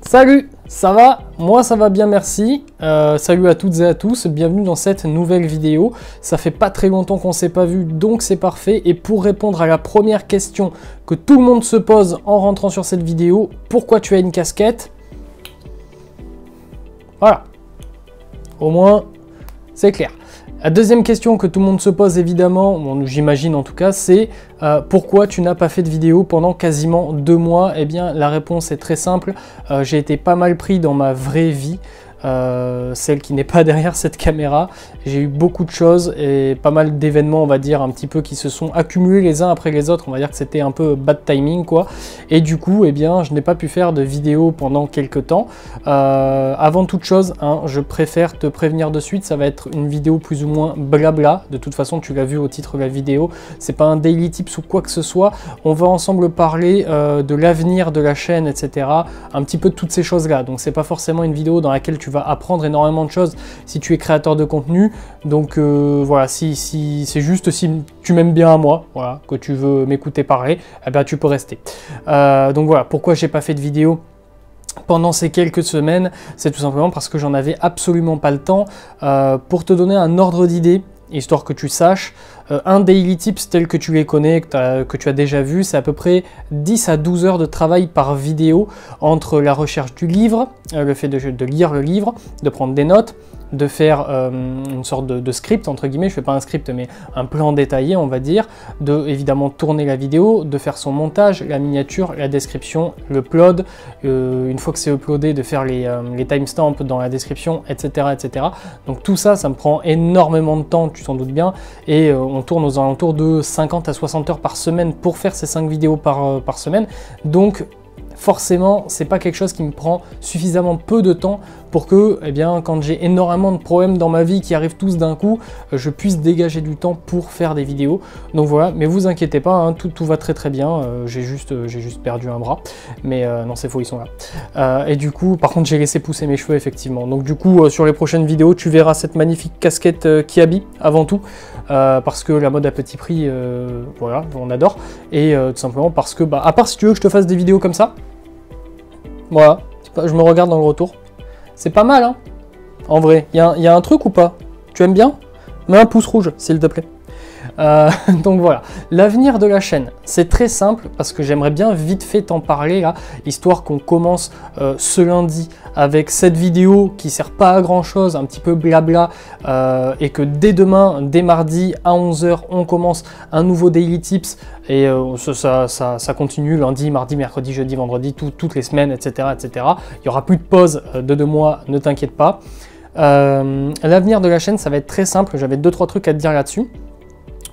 Salut, ça va? Moi ça va bien, merci. Salut à toutes et à tous, bienvenue dans cette nouvelle vidéo. Ça fait pas très longtemps qu'on s'est pas vu, donc c'est parfait. Et pour répondre à la première question que tout le monde se pose en rentrant sur cette vidéo, pourquoi tu as une casquette? Voilà, au moins c'est clair. La deuxième question que tout le monde se pose évidemment, bon, j'imagine en tout cas, c'est pourquoi tu n'as pas fait de vidéo pendant quasiment 2 mois? Eh bien la réponse est très simple, j'ai été pas mal pris dans ma vraie vie, celle qui n'est pas derrière cette caméra. J'ai eu beaucoup de choses et pas mal d'événements, on va dire, un petit peu qui se sont accumulés les uns après les autres. On va dire que c'était un peu bad timing quoi. Et du coup, eh bien, je n'ai pas pu faire de vidéo pendant quelques temps. Avant toute chose, hein, je préfère te prévenir de suite, ça va être une vidéo plus ou moins blabla. De toute façon, tu l'as vu au titre de la vidéo, c'est pas un daily tips ou quoi que ce soit. On va ensemble parler de l'avenir de la chaîne, etc. Un petit peu de toutes ces choses-là. Donc c'est pas forcément une vidéo dans laquelle tu vas apprendre énormément de choses si tu es créateur de contenu. Donc voilà, si c'est juste si tu m'aimes bien à moi, voilà, que tu veux m'écouter parler, eh bien tu peux rester. Donc voilà, pourquoi j'ai pas fait de vidéo pendant ces quelques semaines, c'est tout simplement parce que j'en avais absolument pas le temps. Pour te donner un ordre d'idée, histoire que tu saches, un daily tips tel que tu les connais, que tu as déjà vu, c'est à peu près 10 à 12 heures de travail par vidéo entre la recherche du livre, le fait de lire le livre, de prendre des notes, de faire une sorte de script, entre guillemets, je fais pas un script mais un plan détaillé on va dire, de évidemment tourner la vidéo, de faire son montage, la miniature, la description, l'upload, une fois que c'est uploadé, de faire les timestamps dans la description, etc., etc. Donc tout ça, ça me prend énormément de temps, tu t'en doutes bien, et on tourne aux alentours de 50 à 60 heures par semaine pour faire ces 5 vidéos par semaine, donc forcément, c'est pas quelque chose qui me prend suffisamment peu de temps pour que, eh bien, quand j'ai énormément de problèmes dans ma vie qui arrivent tous d'un coup, je puisse dégager du temps pour faire des vidéos. Donc voilà, mais vous inquiétez pas, hein, tout va très très bien. J'ai juste perdu un bras, mais non, c'est faux, ils sont là. Et du coup, par contre, j'ai laissé pousser mes cheveux effectivement. Donc du coup, sur les prochaines vidéos, tu verras cette magnifique casquette Kiabi avant tout, parce que la mode à petit prix, voilà, on adore, et tout simplement parce que, à part si tu veux que je te fasse des vidéos comme ça. Voilà, je me regarde dans le retour. C'est pas mal, hein. En vrai, il y a un truc ou pas? Tu aimes bien? Mets un pouce rouge, s'il te plaît. Donc voilà, l'avenir de la chaîne, c'est très simple parce que j'aimerais bien vite fait t'en parler là, histoire qu'on commence ce lundi avec cette vidéo qui sert pas à grand chose, un petit peu blabla, et que dès demain, dès mardi à 11 h, on commence un nouveau Daily Tips et ça continue lundi, mardi, mercredi, jeudi, vendredi, toutes les semaines, etc., etc. Il y aura plus de pause de 2 mois, ne t'inquiète pas. L'avenir de la chaîne, ça va être très simple, j'avais 2-3 trucs à te dire là-dessus.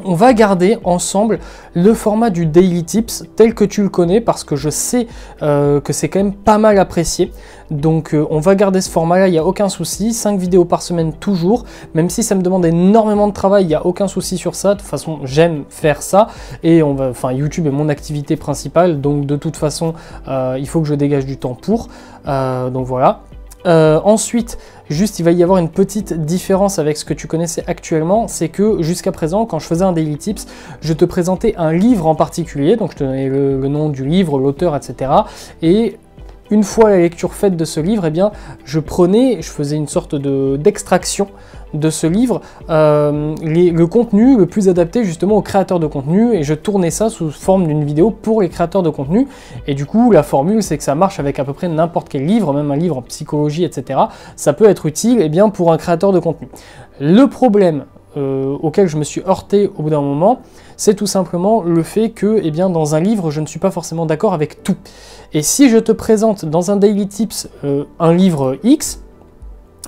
On va garder ensemble le format du Daily Tips tel que tu le connais parce que je sais que c'est quand même pas mal apprécié. Donc on va garder ce format-là, il n'y a aucun souci. 5 vidéos par semaine toujours, même si ça me demande énormément de travail, il n'y a aucun souci sur ça. De toute façon, j'aime faire ça et YouTube est mon activité principale, donc de toute façon, il faut que je dégage du temps pour. Donc voilà. Ensuite, juste il va y avoir une petite différence avec ce que tu connaissais actuellement, c'est que jusqu'à présent, quand je faisais un Daily Tips, je te présentais un livre en particulier, donc je te donnais le nom du livre, l'auteur, etc. Et une fois la lecture faite de ce livre, eh bien, je faisais une sorte d'extraction de ce livre, le contenu le plus adapté justement aux créateurs de contenu, et je tournais ça sous forme d'une vidéo pour les créateurs de contenu. Et du coup, la formule, c'est que ça marche avec à peu près n'importe quel livre, même un livre en psychologie, etc. Ça peut être utile, eh bien, pour un créateur de contenu. Le problème auquel je me suis heurté au bout d'un moment, c'est tout simplement le fait que, eh bien, dans un livre, je ne suis pas forcément d'accord avec tout. Et si je te présente dans un Daily Tips un livre X,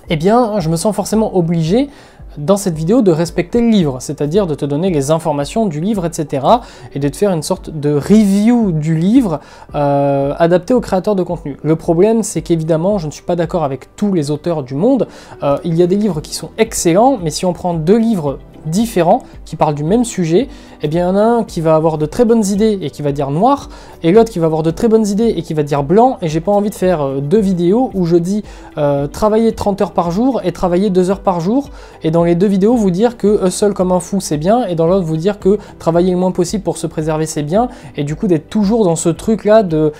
eh bien, je me sens forcément obligé dans cette vidéo de respecter le livre, c'est-à-dire de te donner les informations du livre, etc. et de te faire une sorte de review du livre adapté aux créateurs de contenu. Le problème, c'est qu'évidemment, je ne suis pas d'accord avec tous les auteurs du monde. Il y a des livres qui sont excellents, mais si on prend 2 livres différents, qui parlent du même sujet, eh bien il y en a un qui va avoir de très bonnes idées et qui va dire noir, et l'autre qui va avoir de très bonnes idées et qui va dire blanc, et j'ai pas envie de faire deux vidéos où je dis travailler 30 heures par jour et travailler 2 heures par jour, et dans les deux vidéos vous dire que hustle comme un fou c'est bien, et dans l'autre vous dire que travailler le moins possible pour se préserver c'est bien, et du coup d'être toujours dans ce truc là de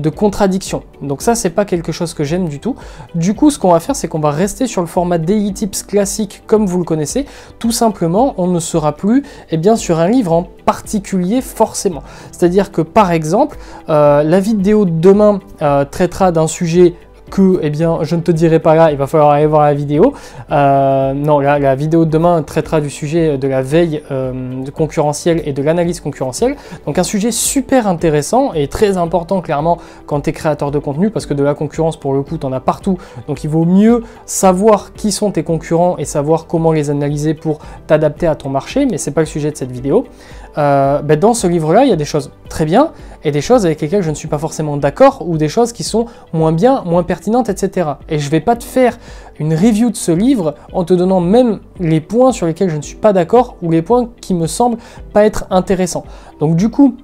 contradiction. Donc ça c'est pas quelque chose que j'aime du tout. Du coup ce qu'on va faire c'est qu'on va rester sur le format Daily Tips classique comme vous le connaissez. Tout simplement on ne sera plus sur un livre en particulier forcément. C'est-à-dire que par exemple la vidéo de demain traitera d'un sujet que, je ne te dirai pas là, il va falloir aller voir la vidéo. Non, la vidéo de demain traitera du sujet de la veille concurrentielle et de l'analyse concurrentielle. Donc un sujet super intéressant et très important clairement quand tu es créateur de contenu, parce que de la concurrence pour le coup, tu en as partout. Donc il vaut mieux savoir qui sont tes concurrents et savoir comment les analyser pour t'adapter à ton marché, mais c'est pas le sujet de cette vidéo. Dans ce livre-là, il y a des choses très bien et des choses avec lesquelles je ne suis pas forcément d'accord, ou des choses qui sont moins bien, moins pertinentes, etc. Et je ne vais pas te faire une review de ce livre en te donnant même les points sur lesquels je ne suis pas d'accord ou les points qui me semblent pas être intéressants. Donc du coup,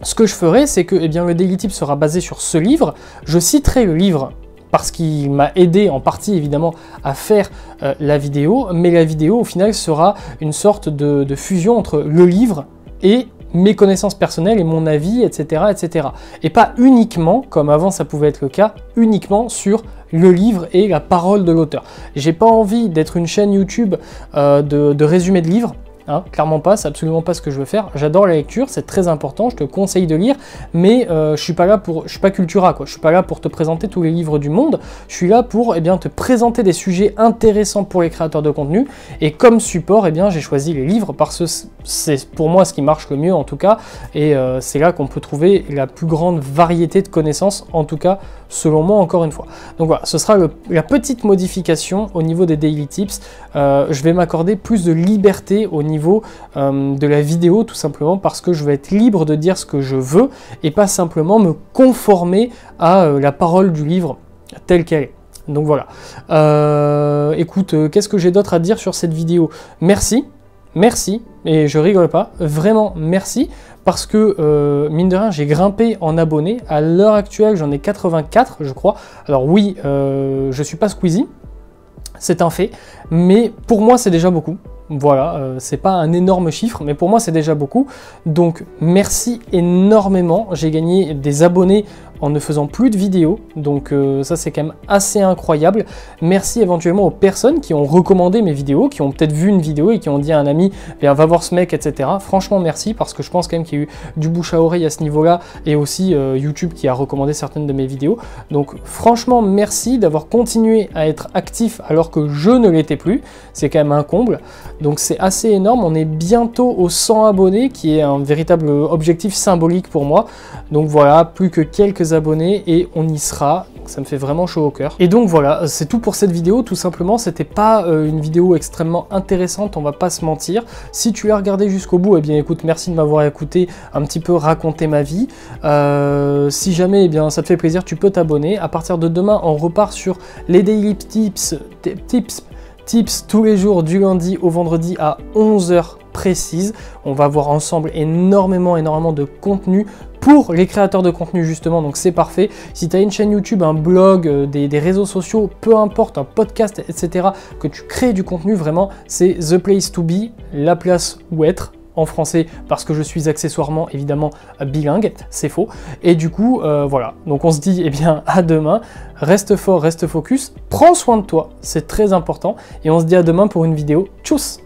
ce que je ferai, c'est que le Daily Tip sera basé sur ce livre. Je citerai le livre parce qu'il m'a aidé en partie évidemment à faire la vidéo, mais la vidéo au final sera une sorte de fusion entre le livre et mes connaissances personnelles et mon avis, etc., etc. Et pas uniquement, comme avant ça pouvait être le cas, uniquement sur le livre et la parole de l'auteur. J'ai pas envie d'être une chaîne YouTube de résumé de livres. Hein, clairement pas, c'est absolument pas ce que je veux faire. J'adore la lecture, c'est très important, je te conseille de lire, mais je suis pas Cultura quoi. Je suis pas là pour te présenter tous les livres du monde. Je suis là pour te présenter des sujets intéressants pour les créateurs de contenu. Et comme support, j'ai choisi les livres parce que c'est pour moi ce qui marche le mieux en tout cas. Et c'est là qu'on peut trouver la plus grande variété de connaissances, en tout cas selon moi encore une fois. Donc voilà, ce sera la petite modification au niveau des Daily Tips. Je vais m'accorder plus de liberté au niveau de la vidéo, tout simplement parce que je vais être libre de dire ce que je veux et pas simplement me conformer à la parole du livre telle qu'elle est. Donc voilà. Écoute, qu'est-ce que j'ai d'autre à dire sur cette vidéo? Merci, et je rigole pas, vraiment merci, parce que mine de rien j'ai grimpé en abonnés. À l'heure actuelle j'en ai 84 je crois. Alors oui, je suis pas Squeezie, c'est un fait, mais pour moi c'est déjà beaucoup. Voilà, c'est pas un énorme chiffre, mais pour moi c'est déjà beaucoup. Donc merci énormément, j'ai gagné des abonnés en ne faisant plus de vidéos, donc ça c'est quand même assez incroyable. Merci éventuellement aux personnes qui ont recommandé mes vidéos, qui ont peut-être vu une vidéo et qui ont dit à un ami va voir ce mec, etc. Franchement merci, parce que je pense quand même qu'il y a eu du bouche à oreille à ce niveau-là, et aussi YouTube qui a recommandé certaines de mes vidéos. Donc franchement merci d'avoir continué à être actif alors que je ne l'étais plus, c'est quand même un comble. Donc c'est assez énorme, on est bientôt aux 100 abonnés, qui est un véritable objectif symbolique pour moi. Donc voilà, plus que quelques abonnés et on y sera, ça me fait vraiment chaud au cœur. Et donc voilà, c'est tout pour cette vidéo, tout simplement. C'était pas une vidéo extrêmement intéressante, on va pas se mentir. Si tu l'as regardé jusqu'au bout, écoute, merci de m'avoir écouté un petit peu raconter ma vie. Si jamais ça te fait plaisir, tu peux t'abonner. À partir de demain, on repart sur les Daily Tips tous les jours du lundi au vendredi à 11 h précise. On va voir ensemble énormément de contenu pour les créateurs de contenu justement, donc c'est parfait. Si tu as une chaîne YouTube, un blog, des réseaux sociaux, peu importe, un podcast, etc., que tu crées du contenu, vraiment, c'est the place to be, la place où être, en français, parce que je suis accessoirement évidemment bilingue, c'est faux. Et du coup, voilà, donc on se dit à demain, reste fort, reste focus, prends soin de toi, c'est très important, et on se dit à demain pour une vidéo. Tchuss!